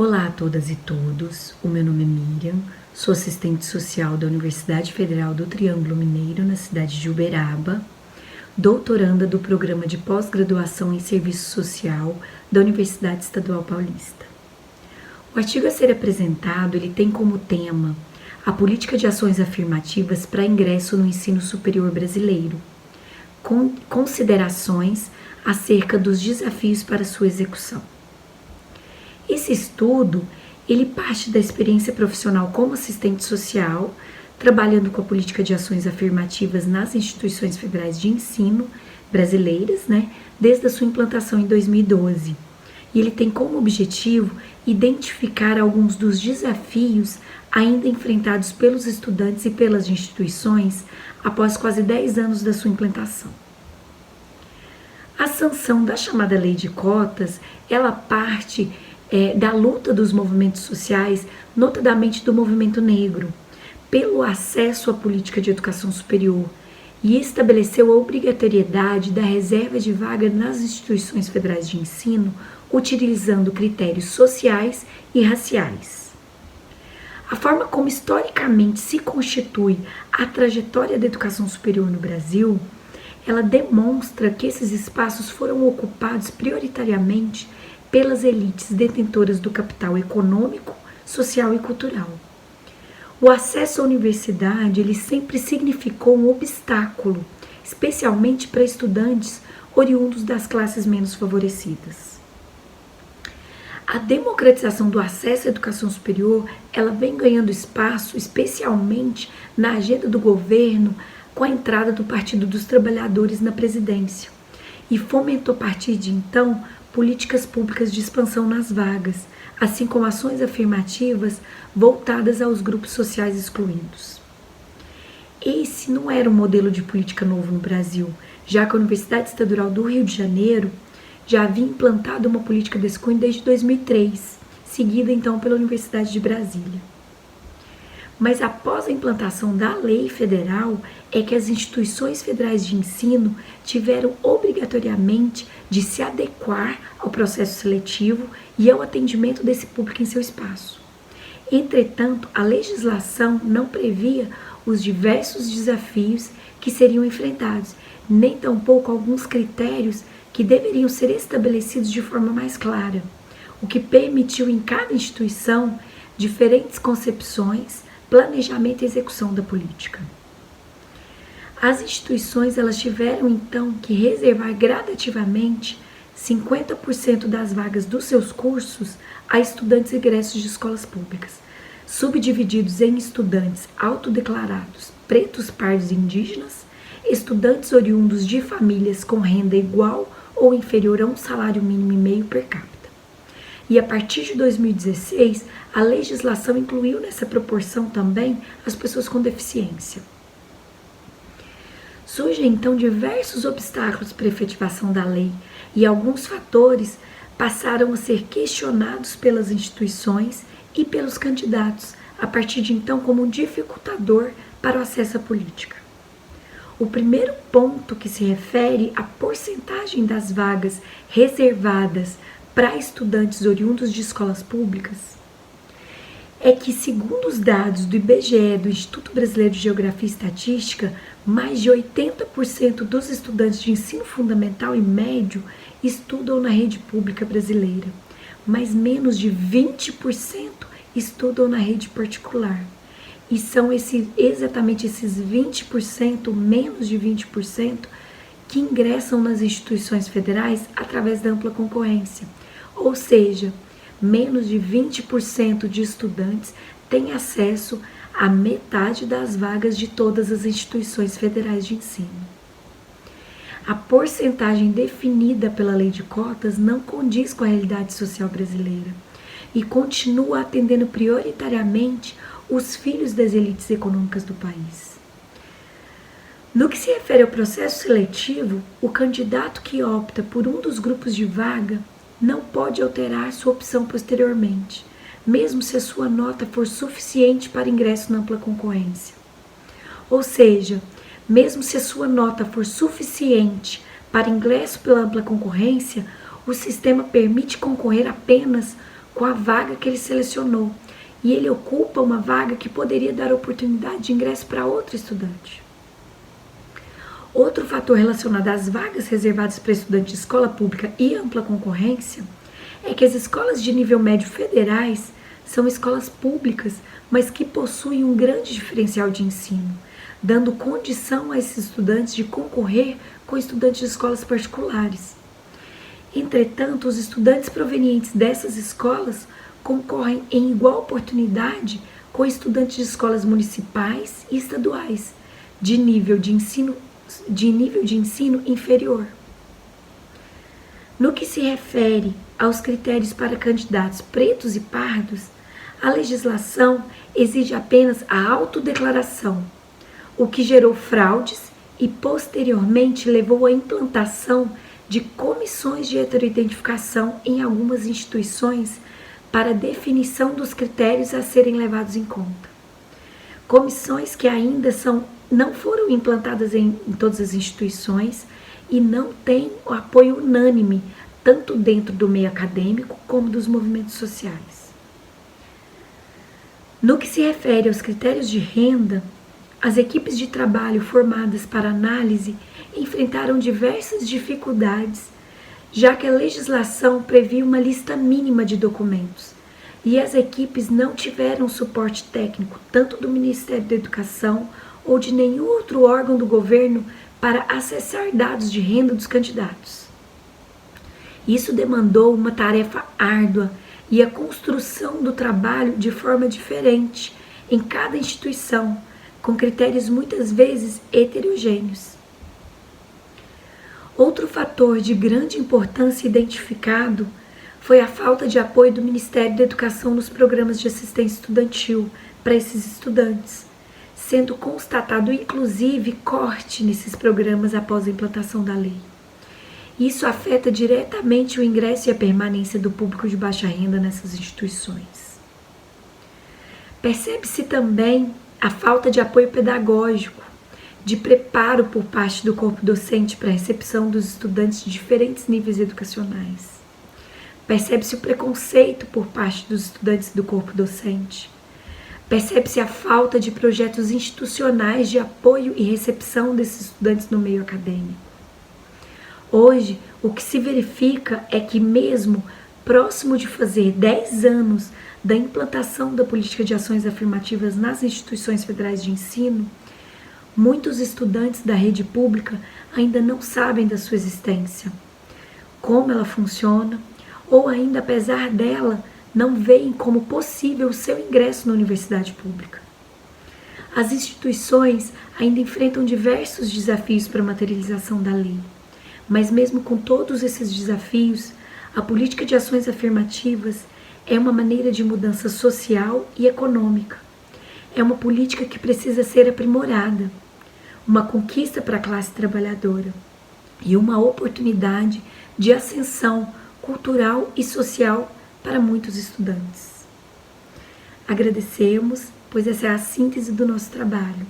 Olá a todas e todos, o meu nome é Miriam, sou assistente social da Universidade Federal do Triângulo Mineiro, na cidade de Uberaba, doutoranda do Programa de Pós-Graduação em Serviço Social da Universidade Estadual Paulista. O artigo a ser apresentado, ele tem como tema a política de ações afirmativas para ingresso no ensino superior brasileiro, com considerações acerca dos desafios para sua execução. Esse estudo, ele parte da experiência profissional como assistente social, trabalhando com a política de ações afirmativas nas instituições federais de ensino brasileiras, desde a sua implantação em 2012. E ele tem como objetivo identificar alguns dos desafios ainda enfrentados pelos estudantes e pelas instituições após quase 10 anos da sua implantação. A sanção da chamada Lei de Cotas, ela parte da luta dos movimentos sociais, notadamente do movimento negro, pelo acesso à política de educação superior e estabeleceu a obrigatoriedade da reserva de vaga nas instituições federais de ensino, utilizando critérios sociais e raciais. A forma como historicamente se constitui a trajetória da educação superior no Brasil, ela demonstra que esses espaços foram ocupados prioritariamente pelas elites detentoras do capital econômico, social e cultural. O acesso à universidade, ele sempre significou um obstáculo, especialmente para estudantes oriundos das classes menos favorecidas. A democratização do acesso à educação superior, ela vem ganhando espaço, especialmente na agenda do governo, com a entrada do Partido dos Trabalhadores na presidência, e fomentou a partir de então políticas públicas de expansão nas vagas, assim como ações afirmativas voltadas aos grupos sociais excluídos. Esse não era um modelo de política novo no Brasil, já que a Universidade Estadual do Rio de Janeiro já havia implantado uma política desse cunho desde 2003, seguida então pela Universidade de Brasília. Mas após a implantação da lei federal, é que as instituições federais de ensino tiveram obrigatoriamente de se adequar ao processo seletivo e ao atendimento desse público em seu espaço. Entretanto, a legislação não previa os diversos desafios que seriam enfrentados, nem tampouco alguns critérios que deveriam ser estabelecidos de forma mais clara, o que permitiu em cada instituição diferentes concepções, planejamento e execução da política. As instituições elas tiveram então que reservar gradativamente 50% das vagas dos seus cursos a estudantes egressos de escolas públicas, subdivididos em estudantes autodeclarados pretos, pardos e indígenas, estudantes oriundos de famílias com renda igual ou inferior a um salário mínimo e meio per capita. E a partir de 2016, a legislação incluiu nessa proporção também as pessoas com deficiência. Surgem então diversos obstáculos para a efetivação da lei e alguns fatores passaram a ser questionados pelas instituições e pelos candidatos, a partir de então como um dificultador para o acesso à política. O primeiro ponto que se refere à porcentagem das vagas reservadas para estudantes oriundos de escolas públicas é que, segundo os dados do IBGE, do Instituto Brasileiro de Geografia e Estatística, mais de 80% dos estudantes de ensino fundamental e médio estudam na rede pública brasileira, mas menos de 20% estudam na rede particular. E são exatamente esses 20%, menos de 20%, que ingressam nas instituições federais através da ampla concorrência. Ou seja, menos de 20% de estudantes têm acesso à metade das vagas de todas as instituições federais de ensino. A porcentagem definida pela lei de cotas não condiz com a realidade social brasileira e continua atendendo prioritariamente os filhos das elites econômicas do país. No que se refere ao processo seletivo, o candidato que opta por um dos grupos de vaga não pode alterar sua opção posteriormente, mesmo se a sua nota for suficiente para ingresso na ampla concorrência. Ou seja, mesmo se a sua nota for suficiente para ingresso pela ampla concorrência, o sistema permite concorrer apenas com a vaga que ele selecionou e ele ocupa uma vaga que poderia dar oportunidade de ingresso para outro estudante. Outro fator relacionado às vagas reservadas para estudantes de escola pública e ampla concorrência é que as escolas de nível médio federais são escolas públicas, mas que possuem um grande diferencial de ensino, dando condição a esses estudantes de concorrer com estudantes de escolas particulares. Entretanto, os estudantes provenientes dessas escolas concorrem em igual oportunidade com estudantes de escolas municipais e estaduais, de nível de ensino inferior. No que se refere aos critérios para candidatos pretos e pardos, a legislação exige apenas a autodeclaração, o que gerou fraudes e posteriormente levou à implantação de comissões de heteroidentificação em algumas instituições para definição dos critérios a serem levados em conta. Comissões que ainda não foram implantadas em todas as instituições e não têm o apoio unânime, tanto dentro do meio acadêmico como dos movimentos sociais. No que se refere aos critérios de renda, as equipes de trabalho formadas para análise enfrentaram diversas dificuldades, já que a legislação previa uma lista mínima de documentos e as equipes não tiveram suporte técnico tanto do Ministério da Educação ou de nenhum outro órgão do governo para acessar dados de renda dos candidatos. Isso demandou uma tarefa árdua e a construção do trabalho de forma diferente em cada instituição, com critérios muitas vezes heterogêneos. Outro fator de grande importância identificado foi a falta de apoio do Ministério da Educação nos programas de assistência estudantil para esses estudantes, sendo constatado inclusive corte nesses programas após a implantação da lei. Isso afeta diretamente o ingresso e a permanência do público de baixa renda nessas instituições. Percebe-se também a falta de apoio pedagógico, de preparo por parte do corpo docente para a recepção dos estudantes de diferentes níveis educacionais. Percebe-se o preconceito por parte dos estudantes do corpo docente. Percebe-se a falta de projetos institucionais de apoio e recepção desses estudantes no meio acadêmico. Hoje, o que se verifica é que mesmo próximo de fazer 10 anos da implantação da política de ações afirmativas nas instituições federais de ensino, muitos estudantes da rede pública ainda não sabem da sua existência, como ela funciona, ou ainda, apesar dela, não veem como possível o seu ingresso na universidade pública. As instituições ainda enfrentam diversos desafios para a materialização da lei, mas mesmo com todos esses desafios, a política de ações afirmativas é uma maneira de mudança social e econômica. É uma política que precisa ser aprimorada, uma conquista para a classe trabalhadora e uma oportunidade de ascensão cultural e social para muitos estudantes. Agradecemos, pois essa é a síntese do nosso trabalho.